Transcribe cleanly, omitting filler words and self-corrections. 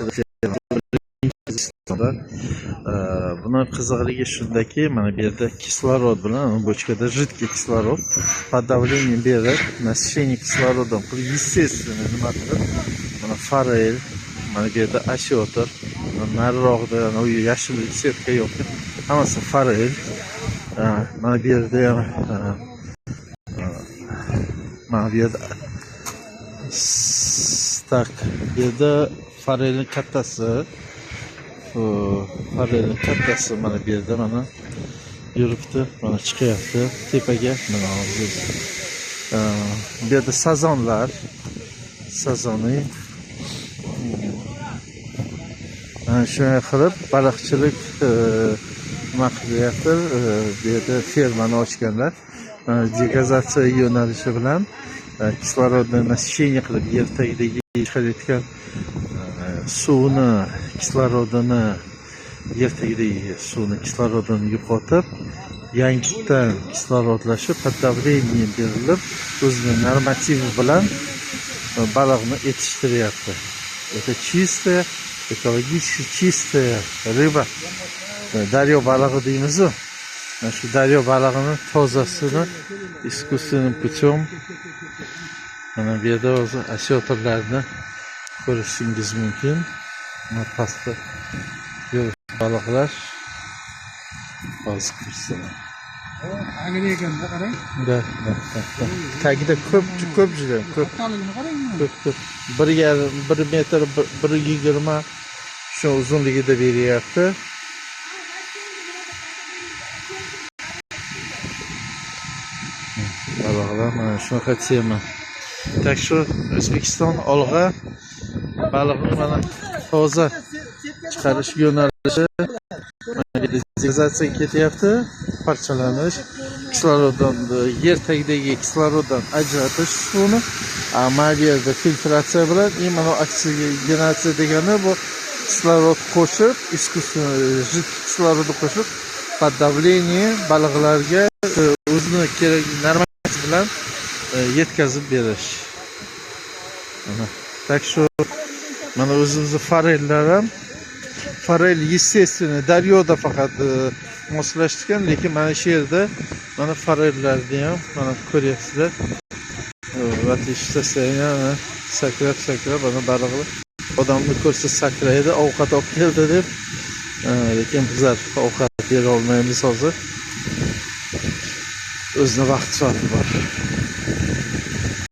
O'zbekistonda buni qizig'ligi shundaki, mana bu yerda kislorod bilan bochkada жидкий kislorod под давлением berib, насыщение кислородом qilib, естественно nima qilib, mana forel, mana bu yerda ashyotir, nariroqda u yashil setka yo'q, hammasi forel. Mana bu yerda ham mana bu yerda stak, bu yerda forelning kattasi, forelning kattasi mana bu yerda mana yuribdi, mana chiqyapti tepaga. Mana bu yerda sazonlar, sazoni shunday qilib baliqchilik nima qilyapti. Bu yerda fermani ochganlar, degazatsiya yo'nalishi bilan kislorodni насыщение qilib yer tagidagi chiqarayotgan suvni, kislorodini, yer tagidagi suvni, kislorodini yo'qotib, yangidan kislorodlashib, под давлением berilib, o'zini normativi bilan baliqni yetishtiryapti. Это чистая, экологически чистая рыба. Daryo balig'i deymiz-ku. Shu daryo balig'ini tozasini искусственным путем mana bu yerda o'zi ashyotirlarni ko'rishingiz mumkin. Mana pastda baliqlar hozir ko'rsaman. Tagida ko'p juda ko'p. Biriga 1 metr 1.20 shu uzunligida beryapti. Baliqlar mana shunaqa tema. Tak shu O'zbekiston olg'a baliqni mana toza chiqarish yo'nalishi, degazatsiyaga ketyapti, parchalanish, kisloroddan, yer tagidagi kisloroddan ajratish suvni, mana bu yerda filtratsiya bilan, mana oksigenatsiya degani bu kislorod qo'shib, искусственный kislorodni qo'shib, под давлением baliqlarga o'zini kerak normasi bilan yetkazib berish. Tak shu mana o'zimizni forellar ham, forel естественно daryoda faqat moslashgan, lekin mana shu yerda mana forellarni ham mana ko'ryapsizlar. Va sostoяние sakrab mana baliqlar odamni ko'rsa sakraydi, ovqat olib keldi deb. Lekin bizlar ovqat bera olmaymiz hozir. O'zini vaqt soati bor.